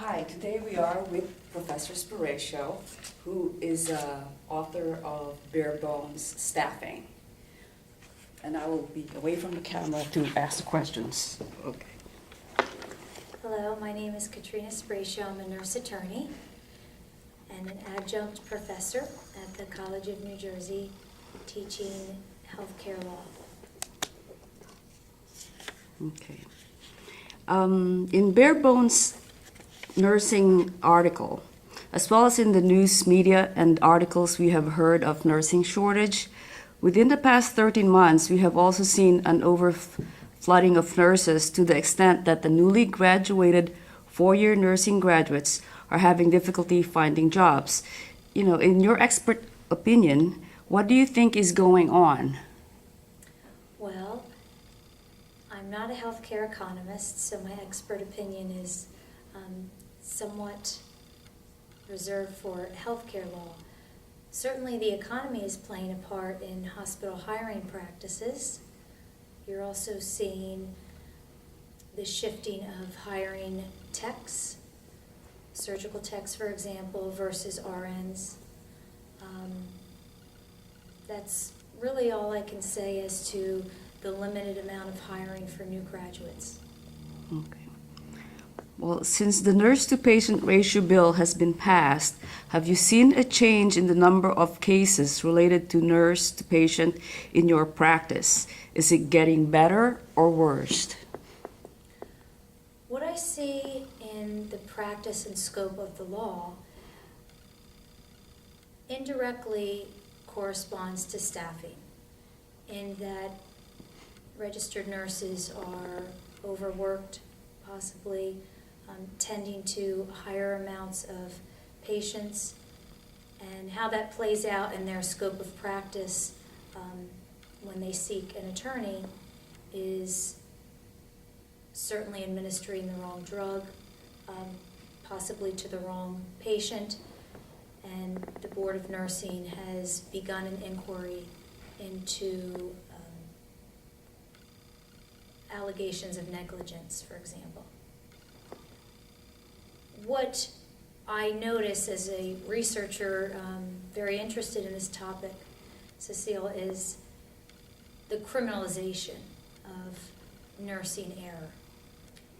Hi, today we are with Professor Spiratio, who is author of Bare Bones Staffing. And I will be away from the camera to ask questions. Okay. Hello, my name is Katrina Spiratio. I'm a nurse attorney and an adjunct professor at the College of New Jersey teaching healthcare law. Okay. In Bare Bones nursing article, as well as in the news media and articles we have heard of nursing shortage, within the past 13 months we have also seen an overflooding of nurses to the extent that the newly graduated four-year nursing graduates are having difficulty finding jobs. In your expert opinion, what do you think is going on? Well, I'm not a healthcare economist, so my expert opinion is somewhat reserved for healthcare law. Certainly the economy is playing a part in hospital hiring practices. You're also seeing the shifting of hiring techs, surgical techs, for example, versus RNs. That's really all I can say as to the limited amount of hiring for new graduates. Okay. Well, since the nurse-to-patient ratio bill has been passed, have you seen a change in the number of cases related to nurse-to-patient in your practice? Is it getting better or worse? What I see in the practice and scope of the law indirectly corresponds to staffing, in that registered nurses are overworked, possibly tending to higher amounts of patients, and how that plays out in their scope of practice when they seek an attorney is certainly administering the wrong drug, possibly to the wrong patient, and the Board of Nursing has begun an inquiry into allegations of negligence, for example. What I notice as a researcher very interested in this topic, Cecile, is the criminalization of nursing error.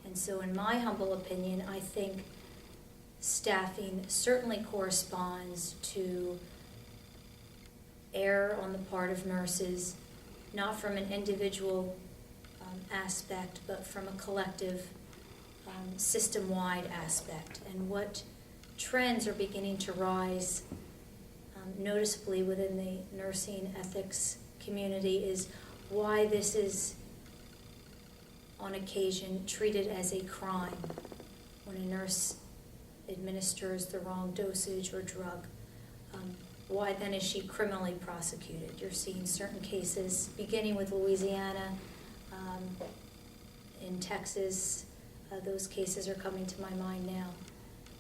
And so in my humble opinion, I think staffing certainly corresponds to error on the part of nurses, not from an individual aspect, but from a collective, system-wide aspect. And what trends are beginning to rise noticeably within the nursing ethics community is why this is on occasion treated as a crime when a nurse administers the wrong dosage or drug. Why then is she criminally prosecuted? You're seeing certain cases, beginning with Louisiana, in Texas, those cases are coming to my mind now.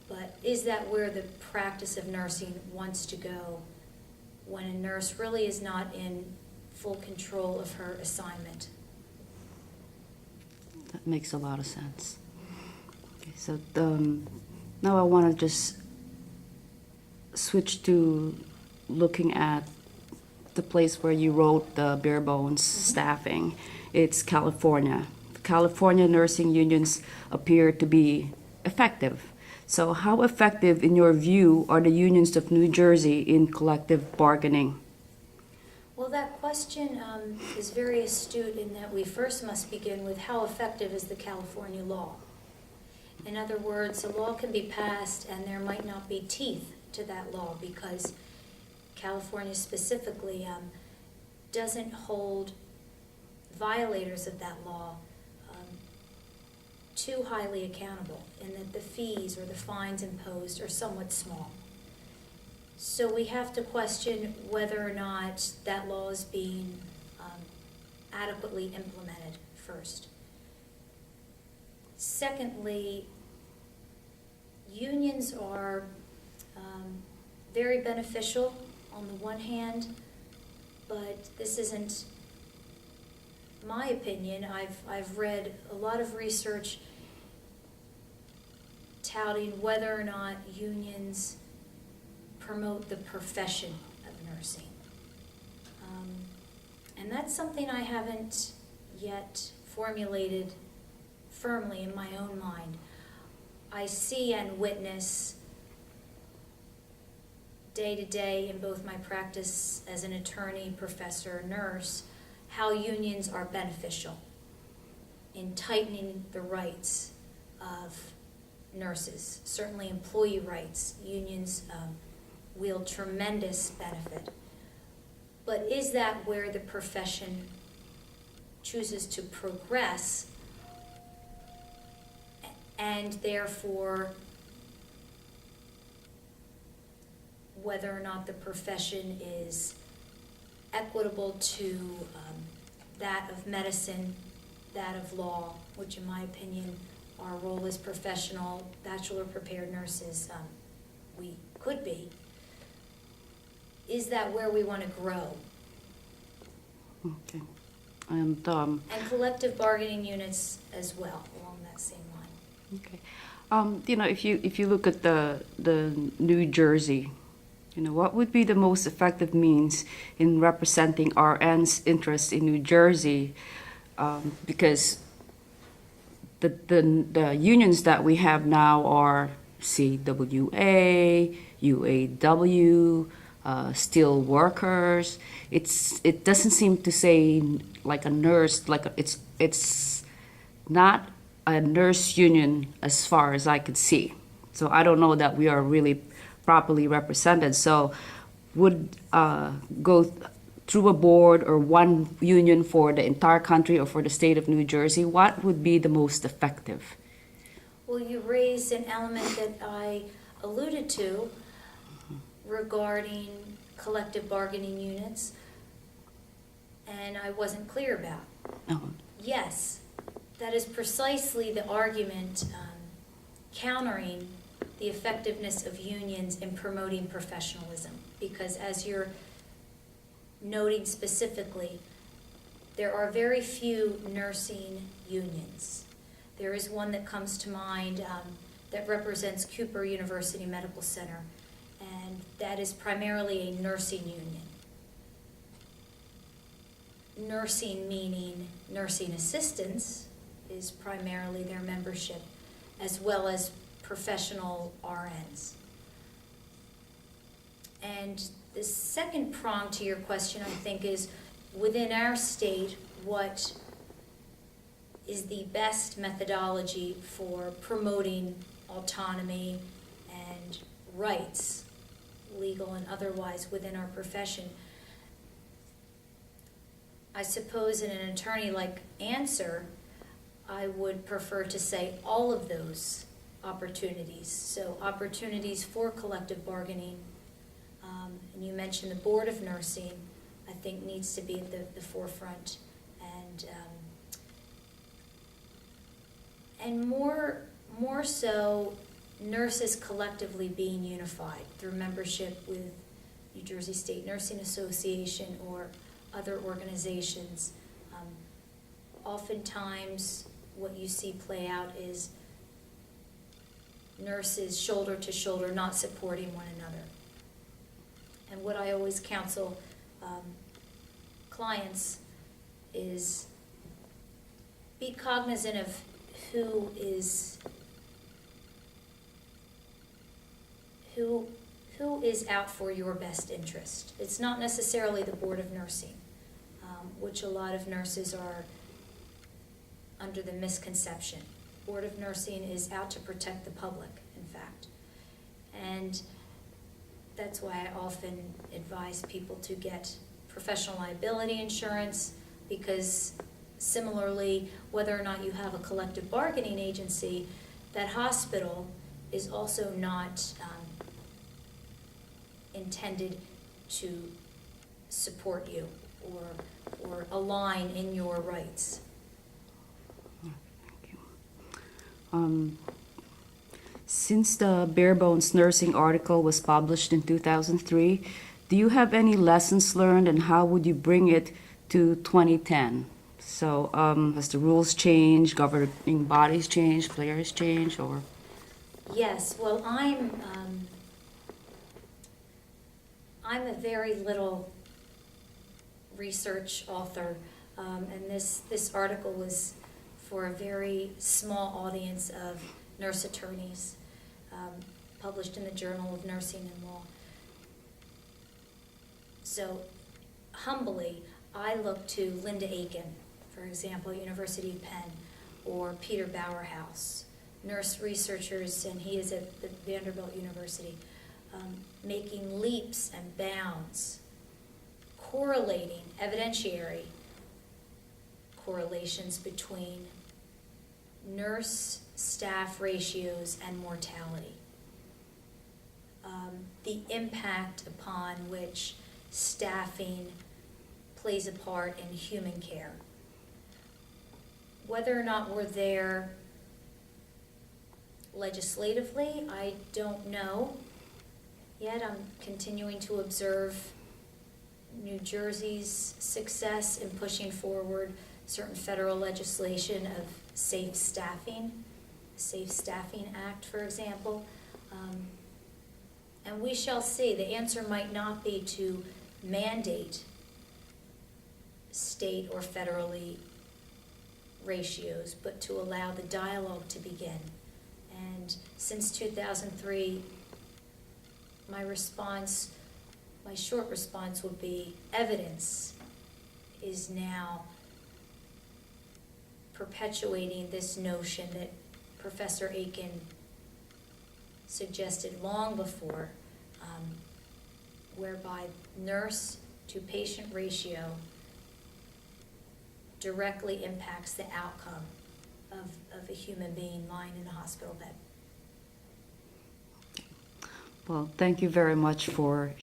But is that where the practice of nursing wants to go when a nurse really is not in full control of her assignment? That makes a lot of sense. Okay, so now I want to just switch to looking at the place where you wrote the Bare Bones Staffing. It's California. The California nursing unions appear to be effective. So how effective, in your view, are the unions of New Jersey in collective bargaining? Well, that question is very astute in that we first must begin with how effective is the California law. In other words, a law can be passed and there might not be teeth to that law because California specifically doesn't hold violators of that law too highly accountable, in that the fees or the fines imposed are somewhat small. So we have to question whether or not that law is being adequately implemented first. Secondly, unions are very beneficial on the one hand, but this isn't my opinion. I've read a lot of research touting whether or not unions promote the profession of nursing. And that's something I haven't yet formulated firmly in my own mind. I see and witness day to day in both my practice as an attorney, professor, nurse, how unions are beneficial in tightening the rights of nurses. Certainly employee rights, unions wield tremendous benefit. But is that where the profession chooses to progress, and therefore whether or not the profession is equitable to that of medicine, that of law, which in my opinion, our role as professional, bachelor prepared nurses, we could be. Is that where we want to grow? Okay. And And collective bargaining units as well, along that same line. okay. You know, if you look at the New Jersey, you know, what would be the most effective means in representing RN's interest in New Jersey? Because the unions that we have now are CWA, UAW, steel workers. It doesn't seem to say like a nurse, like it's not a nurse union as far as I could see. So I don't know that we are really properly represented. So would go through a board or one union for the entire country or for the state of New Jersey, what would be the most effective? Well, you raised an element that I alluded to regarding collective bargaining units, and I wasn't clear about. Oh, Yes, that is precisely the argument countering the effectiveness of unions in promoting professionalism. Because as you're noting specifically, there are very few nursing unions. There is one that comes to mind that represents Cooper University Medical Center, and that is primarily a nursing union. Nursing meaning nursing assistants is primarily their membership, as well as professional RNs. And the second prong to your question, I think, is within our state, what is the best methodology for promoting autonomy and rights, legal and otherwise, within our profession? I suppose in an attorney-like answer, I would prefer to say all of those opportunities. So opportunities for collective bargaining, and you mentioned the Board of Nursing, I think needs to be at the forefront, and more so nurses collectively being unified through membership with New Jersey State Nursing Association or other organizations. Oftentimes what you see play out is nurses shoulder to shoulder not supporting one another. And what I always counsel clients is be cognizant of who is out for your best interest. It's not necessarily the Board of Nursing, which a lot of nurses are under the misconception. Board of Nursing is out to protect the public, in fact. And that's why I often advise people to get professional liability insurance, because similarly, whether or not you have a collective bargaining agency, that hospital is also not intended to support you or align in your rights. thank you. Since the Bare Bones Nursing article was published in 2003, do you have any lessons learned, and how would you bring it to 2010? So has the rules changed, governing bodies changed, players changed, or? Yes, well, I'm a very little research author, and this article was for a very small audience of nurse attorneys, published in the Journal of Nursing and Law. So humbly, I look to Linda Aiken, for example, University of Penn, or Peter Bauerhaus, nurse researchers, and he is at the Vanderbilt University, making leaps and bounds, correlating, evidentiary correlations between nurse-staff ratios and mortality. The impact upon which staffing plays a part in human care. Whether or not we're there legislatively, I don't know yet. I'm continuing to observe New Jersey's success in pushing forward certain federal legislation of safe staffing, the Safe Staffing Act, for example. And we shall see. The answer might not be to mandate state or federally ratios, but to allow the dialogue to begin. And since 2003, my short response would be evidence is now perpetuating this notion that Professor Aiken suggested long before, whereby nurse to patient ratio directly impacts the outcome of a human being lying in a hospital bed. Well, thank you very much for